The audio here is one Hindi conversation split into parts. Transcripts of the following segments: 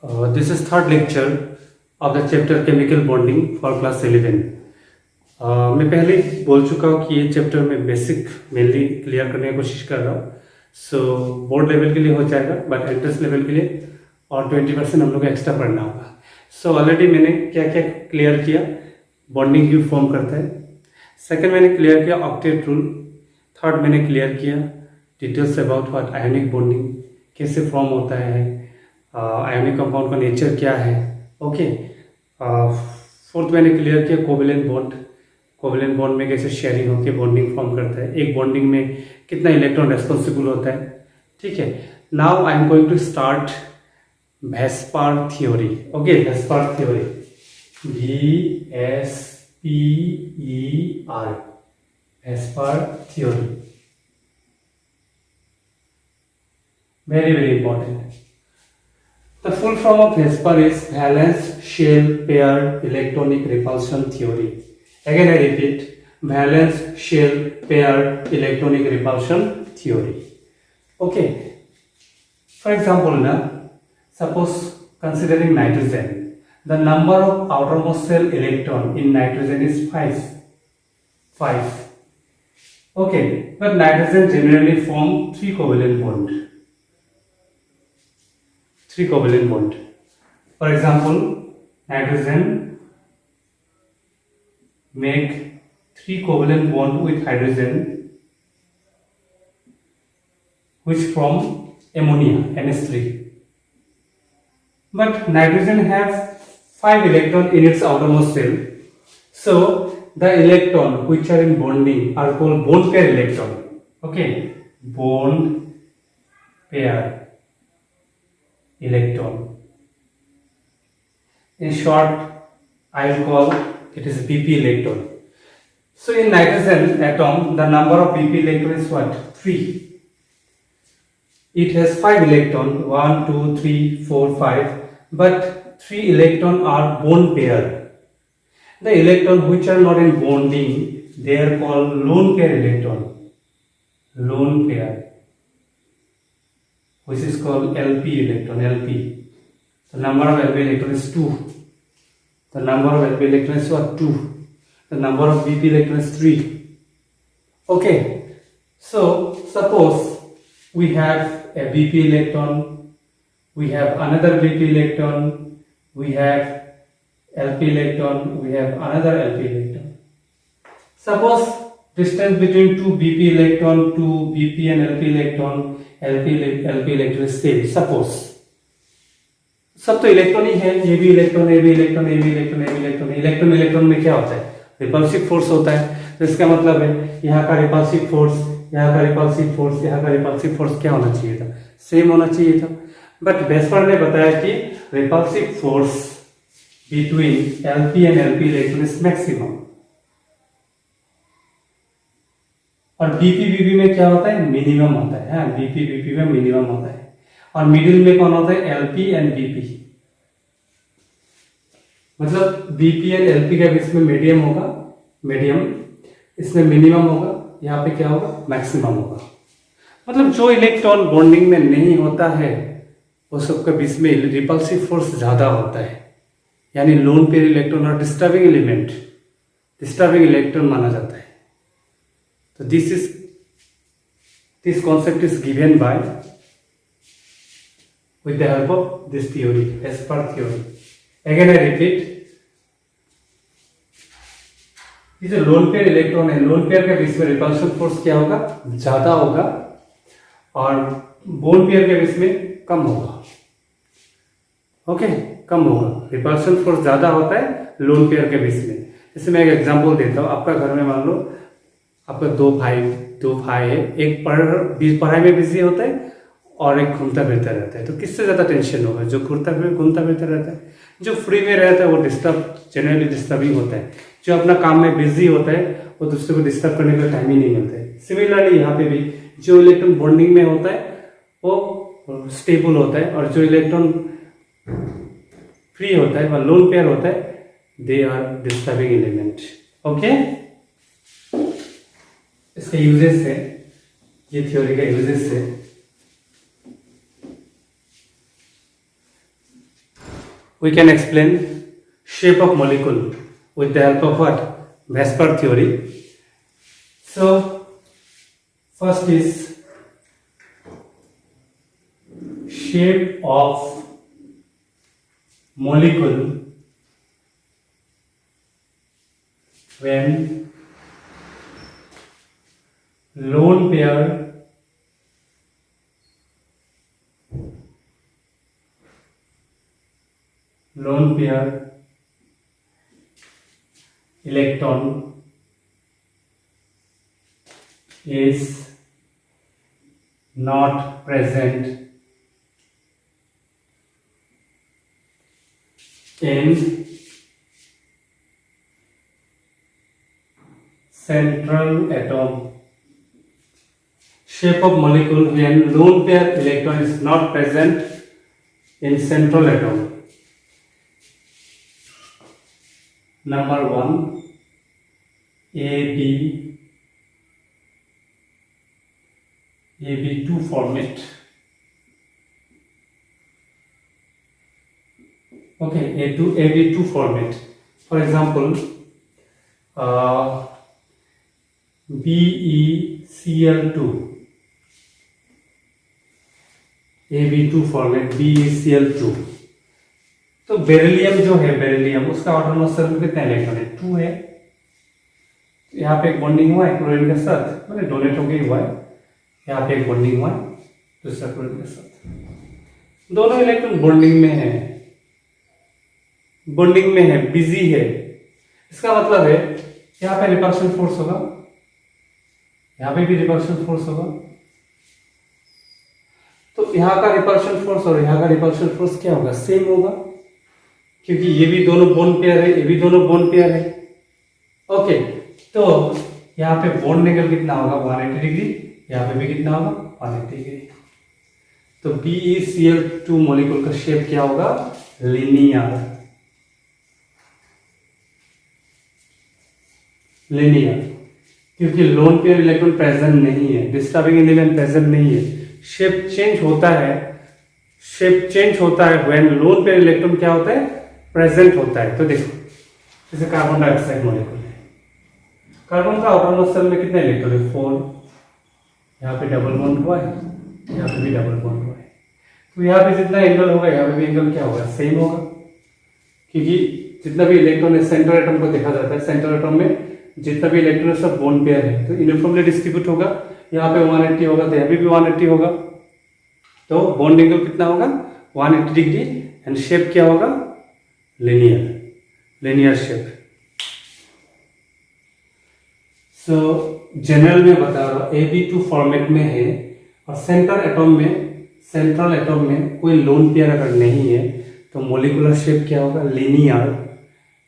This is third lecture of the chapter Chemical Bonding for class 11. मैं पहले ही बोल चुका हूँ कि ये चैप्टर में बेसिक मेनली क्लियर करने की कोशिश कर रहा हूँ. सो बोर्ड लेवल के लिए हो जाएगा, बट एंट्रेंस लेवल के लिए और 20% हम लोग एक्स्ट्रा पढ़ना होगा. सो ऑलरेडी मैंने क्या क्या क्लियर किया, बॉन्डिंग क्यों फॉर्म करता है. सेकंड मैंने क्लियर किया ऑक्टेट रूल. थर्ड मैंने क्लियर किया details about what ionic bonding कैसे फॉर्म होता है, आयोनिक कंपाउंड का नेचर क्या है. ओके. फोर्थ मैंने क्लियर किया कोवेलेंट बॉन्ड. कोवेलेंट बॉन्ड में कैसे शेयरिंग होकर बॉन्डिंग फॉर्म करता है, एक बॉन्डिंग में कितना इलेक्ट्रॉन रेस्पॉन्सिबल होता है. ठीक है. Now I am going to start VSEPR theory. Okay, VSEPR theory, VSPER, VSEPR theory. Very very important. The full form of VSEPR is valence shell pair electronic repulsion theory. Again I repeat, valence shell pair electronic repulsion theory. Okay. For example, now suppose considering nitrogen, the number of outermost shell electron in nitrogen is 5. Okay, but nitrogen generally form 3 covalent bond. 3 covalent bond. For example, nitrogen make 3 covalent bond with hydrogen, which form ammonia, NH3. But nitrogen has 5 electron in its outermost shell. So the electron which are in bonding are called bond pair electron. Okay, bond pair electron. In short, I will call it is BP electron. So in nitrogen atom, the number of BP electron is what? 3. It has 5 electron, 1, 2, 3, 4, 5, but 3 electron are bond pair. The electron which are not in bonding, they are called lone pair electron. Lone pair, which is called LP electron, LP. The number of LP electron is 2. The number of LP electron is what? 2. The number of BP electron is 3. Okay. So suppose we have a BP electron, we have another BP electron, we have LP electron, we have another LP electron. Suppose distance between 2 BP electron, 2 BP and LP electron, LP electron is same. Suppose सब तो इलेक्ट्रॉन ही है, ये भी इलेक्ट्रॉन, ये भी इलेक्ट्रॉन, ये भी इलेक्ट्रॉन, ये भी इलेक्ट्रॉन. इलेक्ट्रॉन इलेक्ट्रॉन में क्या होता है? रिपल्सिव फोर्स होता है. तो इसका मतलब है यहाँ का रिपल्सिव फोर्स, यहाँ का रिपल्सिव फोर्स, यहाँ का रिपल्सिव फोर्स क्या होना चाहिए था? सेम होना चाहिए था. बट वेस्पर ने बताया कि repulsive force between LP and LP electron is maximum. और BP में क्या होता है? मिनिमम होता है. BP में मिनिमम होता है. और मिडिल में कौन होता है? LP and BP. मतलब BP एंड LP के बीच में मीडियम होगा, मीडियम. इसमें मिनिमम होगा, यहाँ पे क्या होगा? मैक्सिमम होगा. मतलब जो इलेक्ट्रॉन बॉन्डिंग में नहीं होता है वो सबके बीच में रिपल्सिव फोर्स ज्यादा होता है, यानी लोन पेयर इलेक्ट्रॉन और डिस्टर्बिंग एलिमेंट, डिस्टर्बिंग इलेक्ट्रॉन माना जाता है. So this concept is given by with the help of this theory, VSEPR theory. Again I repeat, ये जो लोन पेयर इलेक्ट्रॉन है, लोन पेयर के बीच में रिपल्शन फोर्स क्या होगा? ज्यादा होगा, और बोन पेयर के बीच में कम होगा. ओके, कम होगा. रिपल्शन फोर्स ज्यादा होता है लोन पेयर के बीच में. जैसे मैं एक एग्जांपल देता हूँ. आपका घर में मान लो आपका दो भाई है. एक पढ़ाई में बिजी होता है और एक घूमता फिरता रहता है. तो किससे ज्यादा टेंशन होगा? जो घूमता फिरता रहता है. जो फ्री में रहता है वो जनरली डिस्टर्बिंग होता है. जो अपना काम में बिजी होता है वो दूसरे को डिस्टर्ब करने का टाइम ही नहीं मिलता है. सिमिलरली यहाँ पे भी जो इलेक्ट्रॉन बॉन्डिंग में होता है वो स्टेबल होता है, और जो इलेक्ट्रॉन फ्री होता है वह लोन पेयर होता है, they are disturbing element. Okay, इसके यूजेस है, ये थ्योरी का यूजेस है. we can explain shape of molecule with the help of what? Vesper theory. So first is shape of molecule when lone pair electron is not present in central atom. Shape of molecule when lone pair electron is not present in central atom. Number 1, AB2 format. Okay, AB2 format. For example, BeCl2. AB2 format BeCl2. तो बेरिलियम जो है, बेरिलियम उसका ऑटोनॉमस शेल में कितना इलेक्ट्रॉन है? 2 है. यहाँ पे एक बॉन्डिंग हुआ है क्लोरीन के साथ, मैंने डोनेट हो गई हुआ है. यहाँ पे एक बॉन्डिंग हुआ है दूसरा क्लोरीन के साथ. दोनों इलेक्ट्रॉन बॉन्डिंग में है, बिजी है. इसका मतलब है यहाँ पे रिपल्शन फोर्स होगा, यहाँ पे भी रिपल्शन फोर्स होगा. तो यहाँ का रिपल्शन फोर्स और यहाँ का रिपल्शन फोर्स क्या होगा? सेम होगा, क्योंकि ये भी दोनों बॉन्ड पेयर है, ये भी दोनों बॉन्ड पेयर है. ओके, तो यहाँ पे बॉन्ड एंगल कितना होगा? 180 डिग्री. यहाँ पे भी कितना होगा? 180 डिग्री. तो BeCl2 मॉलिक्यूल का शेप क्या होगा? लिनियर. क्योंकि लोन पेयर इलेक्ट्रॉन प्रेजेंट नहीं है, डिस्टर्बिंग एलिमेंट प्रेजेंट नहीं है. शेप चेंज होता है व्हेन लोन पेयर इलेक्ट्रॉन क्या होता है? प्रेजेंट होता है. तो देखो, जैसे कार्बन डाइऑक्साइड मॉलिक्यूल है, कार्बन का ऑटोनॉमस शेल में कितने इलेक्ट्रॉन है? 4. यहाँ पे डबल बॉन्ड हुआ है, यहाँ पे भी डबल बॉन्ड हुआ है. तो यहाँ पे जितना एंगल होगा यहाँ पे भी एंगल क्या होगा? सेम होगा, क्योंकि जितना भी इलेक्ट्रॉन है सेंट्रल एटम को देखा जाता है. सेंट्रल एटम में जितना भी इलेक्ट्रॉन सब बॉन्ड पेयर है, तो यूनिफॉर्मली डिस्ट्रीब्यूट होगा. यहाँ पे 180 होगा तो यहाँ पे भी 180 होगा. तो बॉन्ड एंगल कितना होगा? 180 डिग्री. एंड शेप क्या होगा? Linear shape. सो जनरल में बता रहा हूँ, AB2 फॉर्मेट में है और सेंट्रल एटम में कोई लोन पेयर अगर नहीं है तो मोलिकुलर शेप क्या होगा? लिनियर.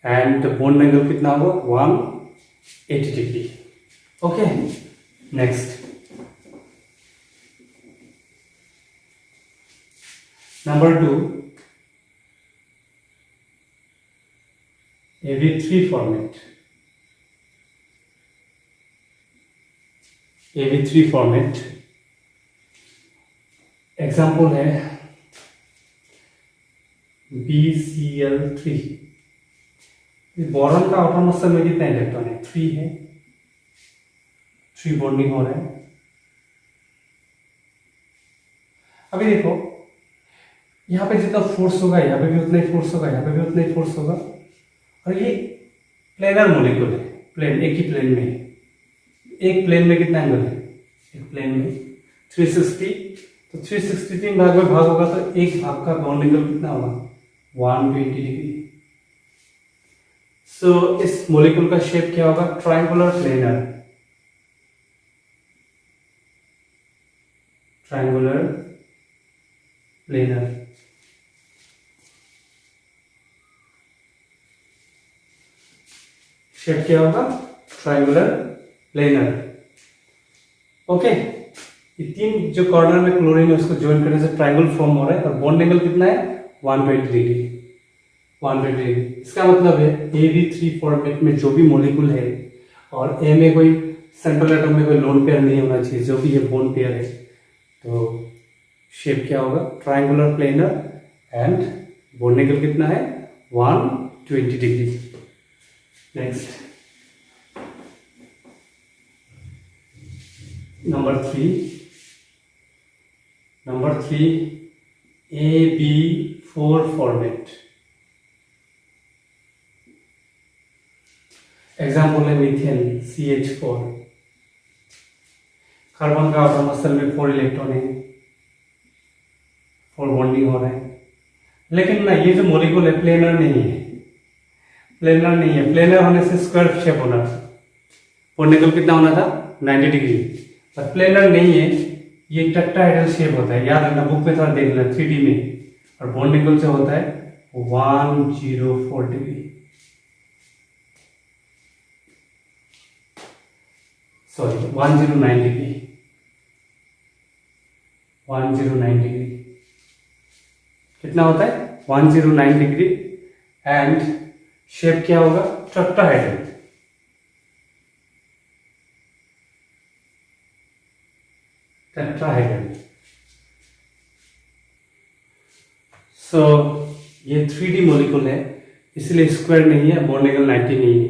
एंड बॉन्ड एंगल कितना होगा? 180 degree. Okay, next number 2, AB3 format. AB3 format example है BeCl3. बोरॉन का ऑटोनॉमस शेल में कितना इलेक्ट्रॉन है? 3 है. 3 बॉन्डिंग हो रहा है. अभी देखो, यहाँ पे जितना फोर्स होगा यहाँ पे भी उतना ही फोर्स होगा, यहाँ पे भी उतना ही फोर्स होगा. और ये प्लेनर मॉलिक्यूल है, प्लेन, एक ही प्लेन में. एक प्लेन में कितना एंगल है? एक प्लेन में 360. तो 360 भाग में भाग होगा तो एक भाग का बॉन्ड एंगल कितना होगा? 120 डिग्री. सो इस मॉलिक्यूल का शेप क्या होगा? Triangular planar. शेप क्या होगा? Triangular planar. ओके, ये 3 जो कॉर्नर में क्लोरीन है उसको ज्वाइन करने से ट्रायंगल फॉर्म हो रहा है. और बॉन्ड एंगल कितना है? 120 डिग्री. इसका मतलब है AB3 फॉर्मेट में जो भी मॉलिक्यूल है और ए में कोई सेंट्रल एटम में कोई लोन पेयर नहीं होना चाहिए, जो भी ये बोन पेयर है, तो शेप क्या होगा? Triangular planar and bond angle कितना है 120 degree. Next number three AB4 format. Example है मीथेन CH4। कार्बन का आटोमस शेल में 4 इलेक्ट्रॉन है, 4 बॉन्डिंग हो रहा है, लेकिन ना ये जो मॉलिक्यूल है प्लेनर नहीं है। प्लेनर होने से स्क्वायर शेप होना था, बॉन्ड एंगल कितना होना था 90 डिग्री, पर प्लेनर नहीं है, ये टेट्राहेड्रल शेप होता है। याद रखना, बुक में थोड़ा देख लेना 3D में। और बॉन्ड एंगल जो होता है 104 डिग्री, सॉरी 109 डिग्री, 109 डिग्री कितना होता है 109 डिग्री। एंड शेप क्या होगा टेट्राहेड्रल। सो ये 3D मॉलिक्यूल है, इसलिए स्क्वायर नहीं है, बॉन्ड एंगल 90 नहीं है।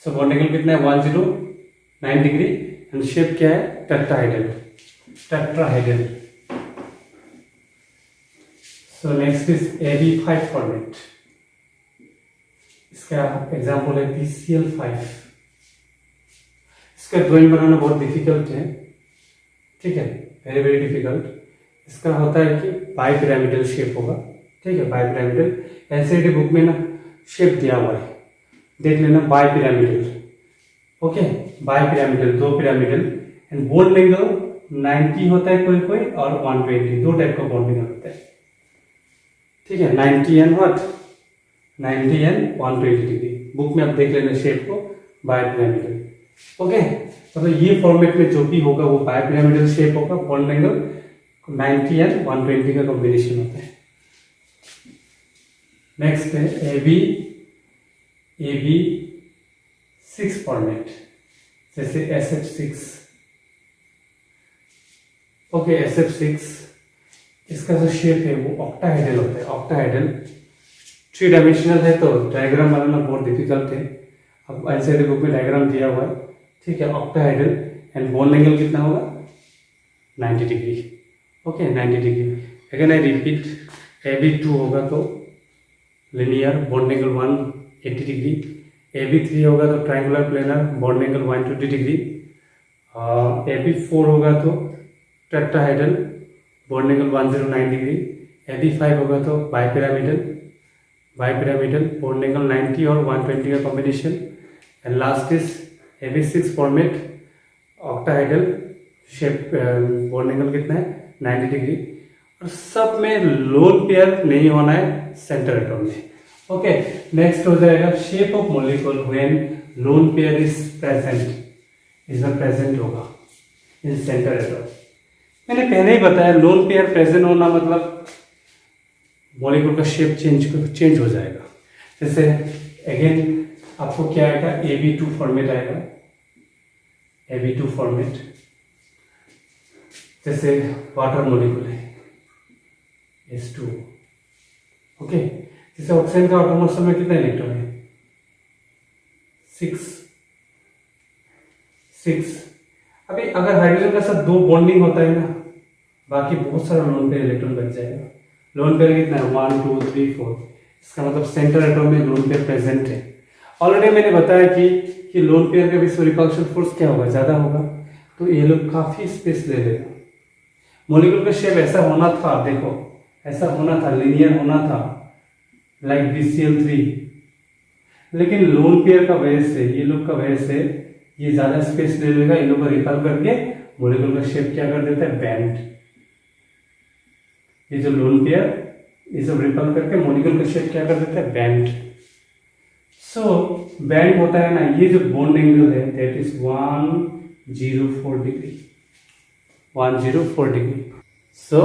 सो बॉन्ड एंगल कितना है 109 डिग्री एंड शेप क्या है tetrahedral. So next is AB5 format. इसका एग्जांपल है PCl5। इसका ड्राइंग बनाना बहुत डिफिकल्ट है, ठीक है, वेरी वेरी डिफिकल्ट। इसका होता है कि बाई पिरामिडल शेप होगा, ठीक है, बाई पिरामिडल। एनसीईआरटी बुक में ना शेप दिया हुआ है, देख लेना, bi pyramidal, okay, bi pyramidal, 2 pyramidal. And bond angle 90 होता है कोई कोई और 120, 2 टाइप का बॉन्ड एंगल होता है, ठीक है, 90 एंड 120 डिग्री। बुक में आप देख लेना शेप को, बाई पिरामिडल, ओके। तो ये फॉर्मेट में जो भी होगा वो बाई पिरामिडल शेप होगा, बॉन्ड एंगल 90 एंड 120 का कॉम्बिनेशन होता है। नेक्स्ट है AB6 फॉर्मेट, जैसे SF6, ओके, SF6 इसका जो शेप है वो ऑक्टाहेड्रल होता है, ऑक्टाहेड्रल। 3 डायमेंशनल है तो डायग्राम बनाना बहुत डिफिकल्ट है, अब एनसीईआरटी बुक में डायग्राम दिया हुआ है, ठीक है, ऑक्टाहेड्रल। एंड बॉन्ड एंगल कितना होगा 90 degree, okay, 90 degree. Again I repeat, AB2 होगा तो linear, bond angle 180 degree. AB3 होगा तो triangular planar, bond angle 120 degree. AB4 होगा तो tetrahedral, bond angle 109 degree. AB5 होगा तो बाई पिरामिडल, बॉन्ड एंगल 90 और 120 का combination. And last is AB6 format, octahedral shape, bond angle कितना है 90 डिग्री। और सब में लोन पेयर नहीं होना है सेंटर एटॉम में, ओके। नेक्स्ट हो जाएगा shape of molecule when lone pair is present होगा इन सेंटर एटॉम। मैंने पहले ही बताया लोन पेयर प्रेजेंट होना मतलब मॉलिक्यूल का शेप चेंज हो जाएगा। जैसे अगेन आपको क्या आएगा AB2 फॉर्मेट आएगा, AB2 फॉर्मेट, जैसे वाटर मॉलिक्यूल है H2, ओके। जैसे ऑक्सीजन का आटोमस शेल में कितना इलेक्ट्रॉन है 6। अभी अगर हाइड्रोजन का साथ 2 बॉन्डिंग होता है ना, बाकी बहुत सारा लोन पेयर इलेक्ट्रॉन बच जाएगा। लोन पेयर कितना है 1 2 3 4, इसका मतलब सेंटर एटॉम में लोन पेयर प्रेजेंट है। ऑलरेडी मैंने बताया कि लोन पेयर का भी रिपल्शन फोर्स क्या होगा, ज्यादा होगा, तो ये लोग काफी स्पेस ले लेगा। मॉलिक्यूल का शेप ऐसा होना था, देखो ऐसा होना था, लिनियर होना था, लाइक BCl3, लेकिन लोन पेयर का वजह से, ये लोग का वजह से ये ज्यादा स्पेस ले लेगा, इन लोग को रिपल करके मॉलिक्यूल का शेप क्या कर देता है बैंड। ये जो लोन पेयर ये सब रिपल करके मॉलिक्यूल का शेप क्या कर देता है बैंड। सो बैंड होता है ना, ये जो बॉन्ड एंगल है that is 104 degree, 104 degree. So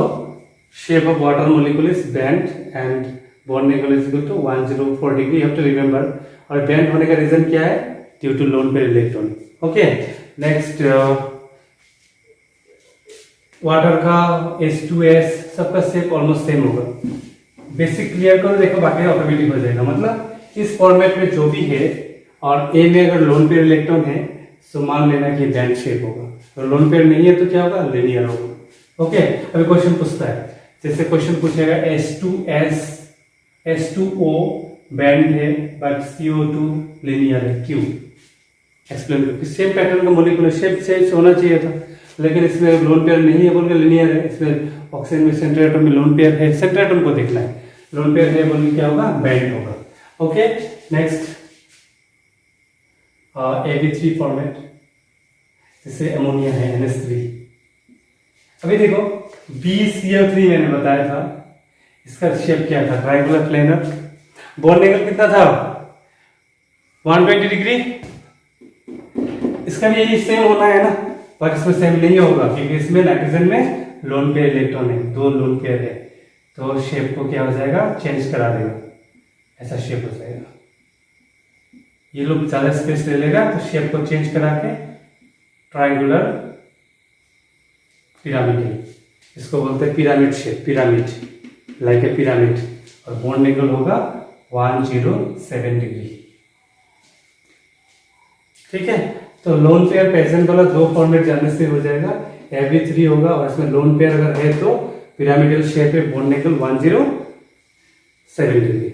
shape of water molecule is bent and bond angle is equal to 104 degree, you have to remember. और बैंड होने का रीजन क्या है, due to lone pair electron, okay. Next water का H2S सबका शेप ऑलमोस्ट सेम होगा, बेसिक क्लियर करो, देखो बाकी ऑटोमेटिक हो जाएगा। मतलब इस फॉर्मेट में जो भी है, और ए में अगर लोन पेयर इलेक्ट्रॉन है तो मान लेना कि बैंड शेप होगा, तो लोन पेयर नहीं है तो क्या होगा, लिनियर होगा। ओके, अभी क्वेश्चन पूछता है, जैसे क्वेश्चन पूछेगा H2O बैंड है बट CO2 लिनियर है, क्यों? एक्सप्लेन करो। सेम पैटर्न का मॉलिक्यूलर शेप चेंज होना चाहिए था, लेकिन इसमें लोन पेयर नहीं है बोल के लिनियर है। इसमें ऑक्सीजन में सेंट्रल एटम में लोन पेयर है, सेंट्रल एटम को देखना है, लोन पेयर है बोल के क्या होगा, बैंड होगा। ओके, नेक्स्ट AB3 फॉर्मेट, जैसे अमोनिया है NH3। अभी देखो BCl3 मैंने बताया था, इसका शेप क्या था, ट्रायंगुलर प्लेनर। बॉन्ड एंगल कितना था, 120 डिग्री। इसका भी यही सेम होना है ना, पर इसमें सेम नहीं होगा क्योंकि इसमें नाइट्रोजन में लोन पेयर इलेक्ट्रॉन है, 2 लोन पेयर है, तो शेप को क्या हो जाएगा, चेंज करा देगा, ऐसा शेप हो जाएगा। ये लोग ज्यादा स्पेस ले लेगा तो शेप को चेंज करा के ट्रायंगुलर पिरामिड, इसको बोलते हैं pyramid shape, pyramid like a pyramid. और बॉन्ड एंगल होगा 107 डिग्री। ठीक है, तो लोन पेयर पेजेंट वाला 2 फॉर्मेट जानने से हो जाएगा। AB3 होगा और इसमें लोन पेयर अगर है तो पिरामिडल शेप है, बॉन्ड एंगल 107 डिग्री।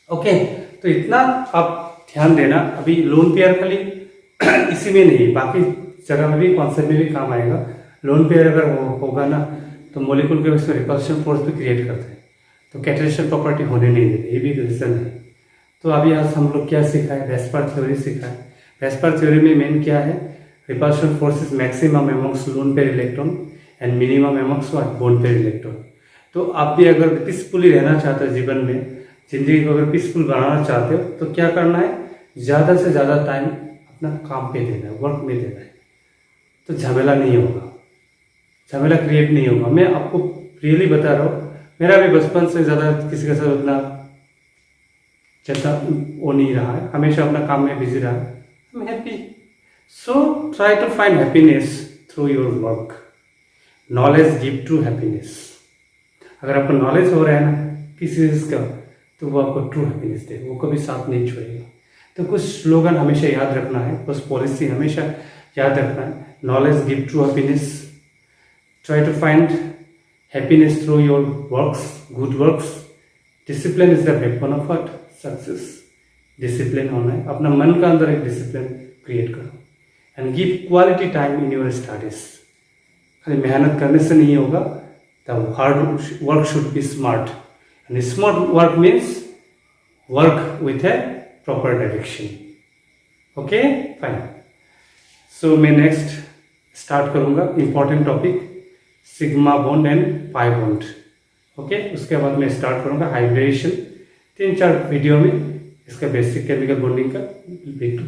ओके, तो इतना आप ध्यान देना। अभी लोन पेयर खाली इसी में नहीं, बाकी जगह में भी, कॉन्सेप्ट में भी काम आएगा। लोन पेयर अगर होगा ना तो मॉलिक्यूल के उसमें रिपल्शन फोर्स भी क्रिएट करते हैं, तो कैटलिस्ट प्रॉपर्टी होने नहीं देते, ये भी रीजन है। तो अभी आज हम लोग क्या सीखा है, वेस्पर थ्योरी सीखा है। वेस्पर थ्योरी में मेन क्या है, repulsion force is maximum amongst loan pair electron and minimum amongst bond pair electron. तो आप भी अगर पीसफुली रहना चाहते हो जीवन में, जिंदगी को अगर पीसफुल बनाना चाहते हो तो क्या करना है, ज़्यादा से ज़्यादा टाइम अपना काम पे देना है, वर्क में देना है, तो झमेला नहीं होगा, झमेला क्रिएट नहीं होगा। मैं आपको रियली बता रहा हूँ, मेरा भी बचपन से ज़्यादा किसी के साथ उतना ज़्यादा वो नहीं रहा है, हमेशा अपना काम में बिजी रहा है। I'm happy. So try to find happiness through your work. Knowledge give true happiness. अगर आपको नॉलेज हो रहा है ना किसी चीज का, तो वो आपको ट्रू हैप्पीनेस दे, वो कभी साथ नहीं छोड़ेगा। तो कुछ स्लोगन हमेशा याद रखना है, कुछ पॉलिसी हमेशा याद रखना है। Knowledge give true happiness, try to find happiness through your works, good works. Discipline is the backbone of what, success. Discipline होना है, अपना मन का अंदर एक डिसिप्लिन क्रिएट करो and give quality time in your studies. खाली मेहनत करने से नहीं होगा, the hard work should be smart and smart work means work with a proper direction. Okay, fine. So मैं नेक्स्ट स्टार्ट करूंगा important topic sigma bond and pi bond. Okay, उसके बाद मैं स्टार्ट करूंगा हाइब्रिडेशन। 3-4 वीडियो में इसका बेसिक केमिकल बॉन्डिंग का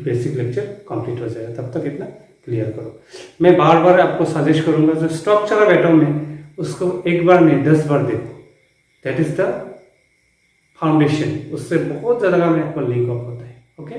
बेसिक लेक्चर कंप्लीट हो जाएगा, तब तक इतना क्लियर करो। मैं बार बार आपको सजेस्ट करूंगा जो स्ट्रक्चर ऑफ एटम है उसको एक बार नहीं 10 बार देखो, दैट इज द फाउंडेशन। उससे बहुत ज़्यादा में आपको लिंक अप होता है। ओके,